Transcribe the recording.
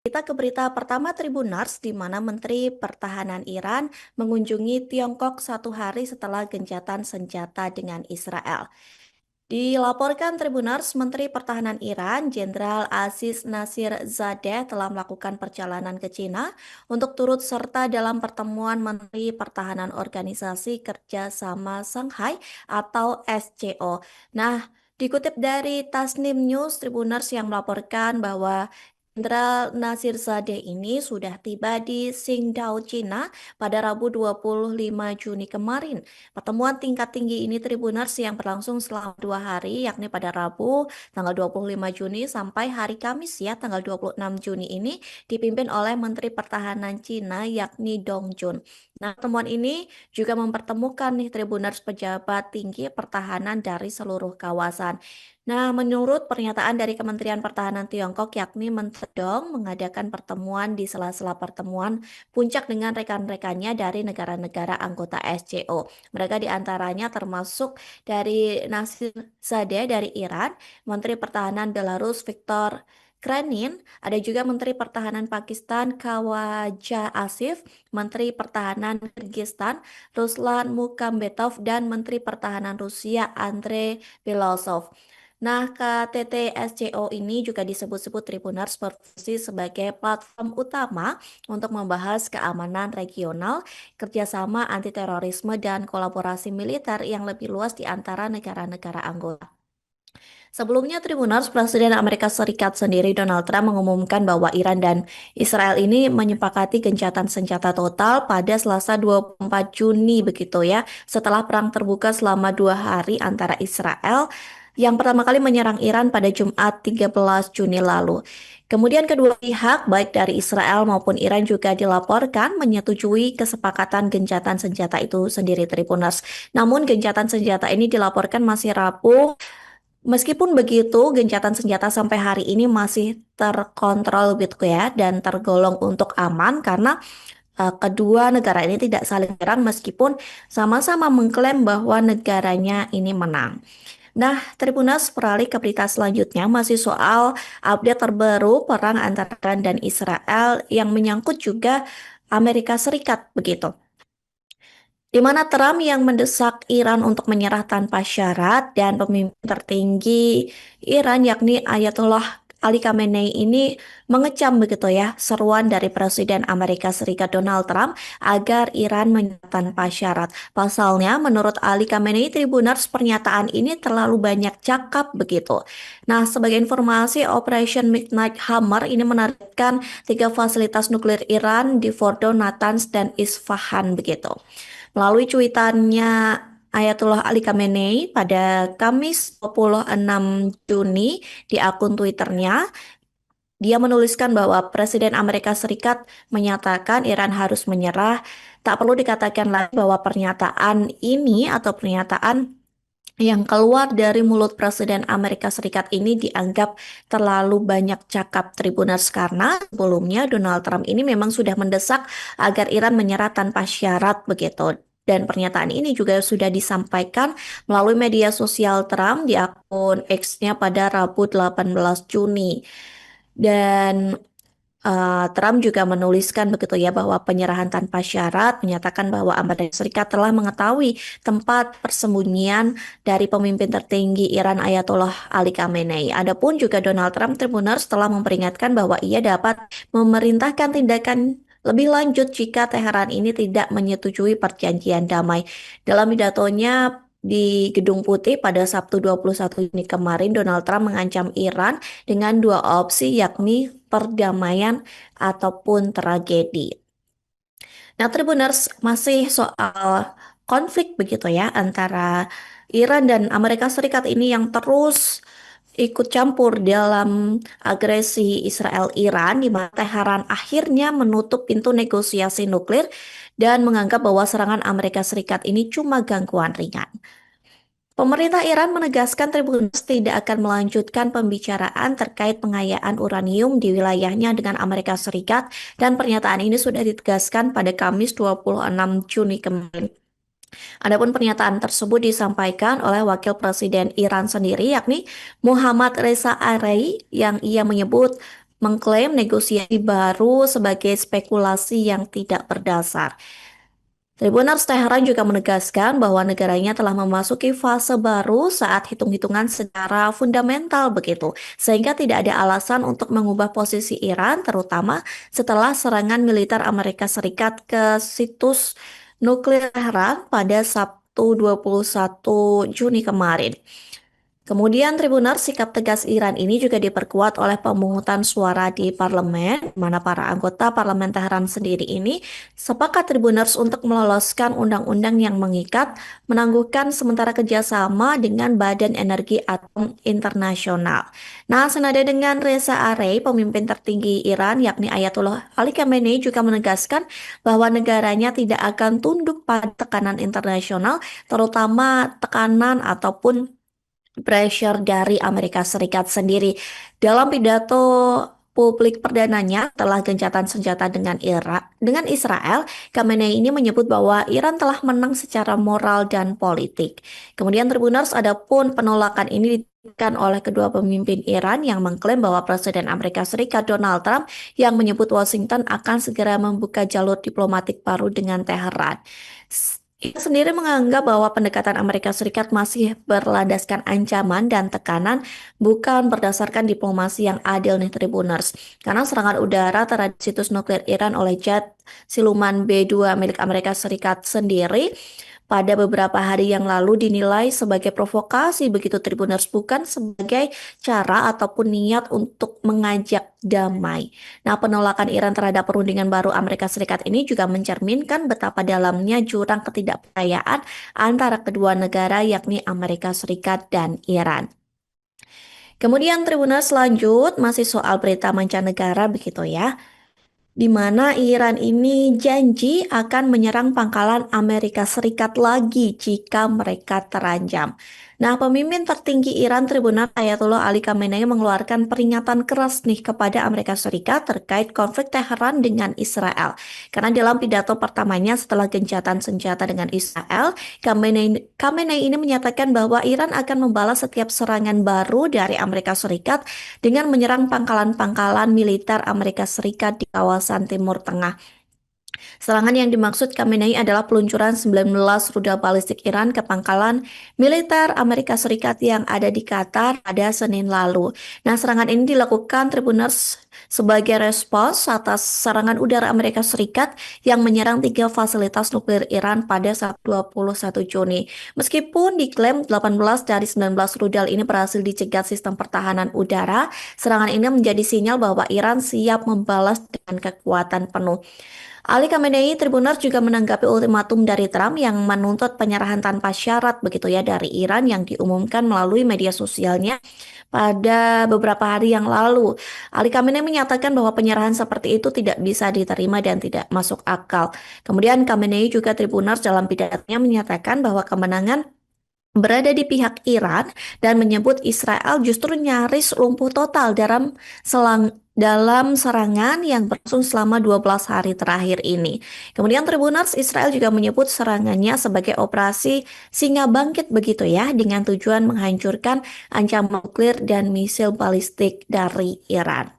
Kita ke berita pertama Tribunars, di mana Menteri Pertahanan Iran mengunjungi Tiongkok 1 hari setelah gencatan senjata dengan Israel. Dilaporkan Tribunars, Menteri Pertahanan Iran, Jenderal Aziz Nasir Zadeh telah melakukan perjalanan ke Cina untuk turut serta dalam pertemuan Menteri Pertahanan Organisasi Kerjasama Shanghai atau SCO. Nah, dikutip dari Tasnim News, Tribunars yang melaporkan bahwa Jenderal Nasir Zadeh ini sudah tiba di Qingdao, Cina pada Rabu 25 Juni kemarin. Pertemuan tingkat tinggi ini Tribuners yang berlangsung selama 2 hari, yakni pada Rabu tanggal 25 Juni sampai hari Kamis ya tanggal 26 Juni ini dipimpin oleh Menteri Pertahanan Cina yakni Dong Jun. Nah, pertemuan ini juga mempertemukan nih Tribuners pejabat tinggi pertahanan dari seluruh kawasan. Nah, menurut pernyataan dari Kementerian Pertahanan Tiongkok yakni Menteri Dong mengadakan pertemuan di sela-sela pertemuan puncak dengan rekan-rekannya dari negara-negara anggota SCO. Mereka diantaranya termasuk dari Nasir Zadeh dari Iran, Menteri Pertahanan Belarus Viktor Kranin, ada juga Menteri Pertahanan Pakistan Khawaja Asif, Menteri Pertahanan Kyrgyzstan Ruslan Mukambetov, dan Menteri Pertahanan Rusia Andrei Belosov. Nah, KTT SCO ini juga disebut-sebut Tribunars berfungsi sebagai platform utama untuk membahas keamanan regional, kerjasama anti-terorisme, dan kolaborasi militer yang lebih luas di antara negara-negara anggota. Sebelumnya, Tribunals Presiden Amerika Serikat sendiri Donald Trump mengumumkan bahwa Iran dan Israel ini menyepakati gencatan senjata total pada Selasa 24 Juni begitu ya, setelah perang terbuka selama 2 hari antara Israel yang pertama kali menyerang Iran pada Jumat 13 Juni lalu. Kemudian kedua pihak, baik dari Israel maupun Iran juga dilaporkan menyetujui kesepakatan gencatan senjata itu sendiri Tribunals. Namun gencatan senjata ini dilaporkan masih rapuh. Meskipun begitu, gencatan senjata sampai hari ini masih terkontrol gitu ya dan tergolong untuk aman karena kedua negara ini tidak saling menyerang meskipun sama-sama mengklaim bahwa negaranya ini menang. Nah, Tribunas beralih ke berita selanjutnya masih soal update terbaru perang antara Iran dan Israel yang menyangkut juga Amerika Serikat begitu. Di mana Trump yang mendesak Iran untuk menyerah tanpa syarat dan pemimpin tertinggi Iran yakni Ayatollah Ali Khamenei ini mengecam begitu ya seruan dari Presiden Amerika Serikat Donald Trump agar Iran menyerah tanpa syarat. Pasalnya menurut Ali Khamenei Tribuners pernyataan ini terlalu banyak cakap begitu. Nah, sebagai informasi Operation Midnight Hammer ini menargetkan 3 fasilitas nuklir Iran di Fordo, Natanz, dan Isfahan begitu. Melalui cuitannya Ayatollah Ali Khamenei pada Kamis 26 Juni di akun Twitternya, dia menuliskan bahwa Presiden Amerika Serikat menyatakan Iran harus menyerah. Tak perlu dikatakan lagi bahwa pernyataan ini atau pernyataan yang keluar dari mulut Presiden Amerika Serikat ini dianggap terlalu banyak cakap Tribuners karena sebelumnya Donald Trump ini memang sudah mendesak agar Iran menyerah tanpa syarat begitu. Dan pernyataan ini juga sudah disampaikan melalui media sosial Trump di akun X-nya pada Rabu 18 Juni. Dan Trump juga menuliskan begitu ya bahwa penyerahan tanpa syarat menyatakan bahwa Amerika Serikat telah mengetahui tempat persembunyian dari pemimpin tertinggi Iran Ayatollah Ali Khamenei. Adapun juga Donald Trump Tribuners telah memperingatkan bahwa ia dapat memerintahkan tindakan lebih lanjut jika Teheran ini tidak menyetujui perjanjian damai. Dalam pidatonya di Gedung Putih pada Sabtu 21 Juni kemarin, Donald Trump mengancam Iran dengan 2 opsi yakni perdamaian ataupun tragedi. Nah, Tribuners masih soal konflik begitu ya antara Iran dan Amerika Serikat ini yang terus ikut campur dalam agresi Israel-Iran di mana Teheran akhirnya menutup pintu negosiasi nuklir dan menganggap bahwa serangan Amerika Serikat ini cuma gangguan ringan. Pemerintah Iran menegaskan Tribunals tidak akan melanjutkan pembicaraan terkait pengayaan uranium di wilayahnya dengan Amerika Serikat dan pernyataan ini sudah ditegaskan pada Kamis 26 Juni kemarin. Adapun pernyataan tersebut disampaikan oleh Wakil Presiden Iran sendiri yakni Muhammad Reza Arei yang ia menyebut mengklaim negosiasi baru sebagai spekulasi yang tidak berdasar. Tribunars Teheran juga menegaskan bahwa negaranya telah memasuki fase baru saat hitung-hitungan secara fundamental begitu, sehingga tidak ada alasan untuk mengubah posisi Iran, terutama setelah serangan militer Amerika Serikat ke situs nuklir Teheran pada Sabtu 21 Juni kemarin. Kemudian Tribunars sikap tegas Iran ini juga diperkuat oleh pemungutan suara di parlemen, di mana para anggota parlemen Teheran sendiri ini sepakat Tribunars untuk meloloskan undang-undang yang mengikat, menangguhkan sementara kerjasama dengan Badan Energi Atom Internasional. Nah, senada dengan Reza Arey, pemimpin tertinggi Iran, yakni Ayatollah Ali Khamenei juga menegaskan bahwa negaranya tidak akan tunduk pada tekanan internasional, terutama tekanan ataupun pressure dari Amerika Serikat sendiri. Dalam pidato publik perdananya telah gencatan senjata dengan Israel, Khamenei ini menyebut bahwa Iran telah menang secara moral dan politik. Kemudian Tribunars adapun penolakan ini ditekan oleh kedua pemimpin Iran yang mengklaim bahwa Presiden Amerika Serikat Donald Trump yang menyebut Washington akan segera membuka jalur diplomatik baru dengan Teheran. Ia sendiri menganggap bahwa pendekatan Amerika Serikat masih berlandaskan ancaman dan tekanan, bukan berdasarkan diplomasi yang adil nih Tribuners. Karena serangan udara terhadap situs nuklir Iran oleh jet siluman B-2 milik Amerika Serikat sendiri pada beberapa hari yang lalu dinilai sebagai provokasi begitu Tribuners, bukan sebagai cara ataupun niat untuk mengajak damai. Nah, penolakan Iran terhadap perundingan baru Amerika Serikat ini juga mencerminkan betapa dalamnya jurang ketidakpercayaan antara kedua negara yakni Amerika Serikat dan Iran. Kemudian Tribuners lanjut masih soal berita mancanegara begitu ya, di mana Iran ini janji akan menyerang pangkalan Amerika Serikat lagi jika mereka terancam. Nah, pemimpin tertinggi Iran Tribunal Ayatollah Ali Khamenei mengeluarkan peringatan keras nih kepada Amerika Serikat terkait konflik Teheran dengan Israel. Karena dalam pidato pertamanya setelah gencatan senjata dengan Israel, Khamenei ini menyatakan bahwa Iran akan membalas setiap serangan baru dari Amerika Serikat dengan menyerang pangkalan-pangkalan militer Amerika Serikat di kawasan Timur Tengah. Serangan yang dimaksud Khamenei adalah peluncuran 19 rudal balistik Iran ke pangkalan militer Amerika Serikat yang ada di Qatar pada Senin lalu. Nah, serangan ini dilakukan Tribuners sebagai respons atas serangan udara Amerika Serikat yang menyerang 3 fasilitas nuklir Iran pada Sabtu 21 Juni. Meskipun diklaim 18 dari 19 rudal ini berhasil dicegat sistem pertahanan udara, serangan ini menjadi sinyal bahwa Iran siap membalas dengan kekuatan penuh. Ali Khamenei Tribunars juga menanggapi ultimatum dari Trump yang menuntut penyerahan tanpa syarat begitu ya dari Iran yang diumumkan melalui media sosialnya pada beberapa hari yang lalu. Ali Khamenei menyatakan bahwa penyerahan seperti itu tidak bisa diterima dan tidak masuk akal. Kemudian Khamenei juga Tribunars dalam pidatonya menyatakan bahwa kemenangan berada di pihak Iran dan menyebut Israel justru nyaris lumpuh total dalam serangan yang berlangsung selama 12 hari terakhir ini. Kemudian Tribunars Israel juga menyebut serangannya sebagai operasi Singa Bangkit begitu ya, dengan tujuan menghancurkan ancaman nuklir dan misil balistik dari Iran.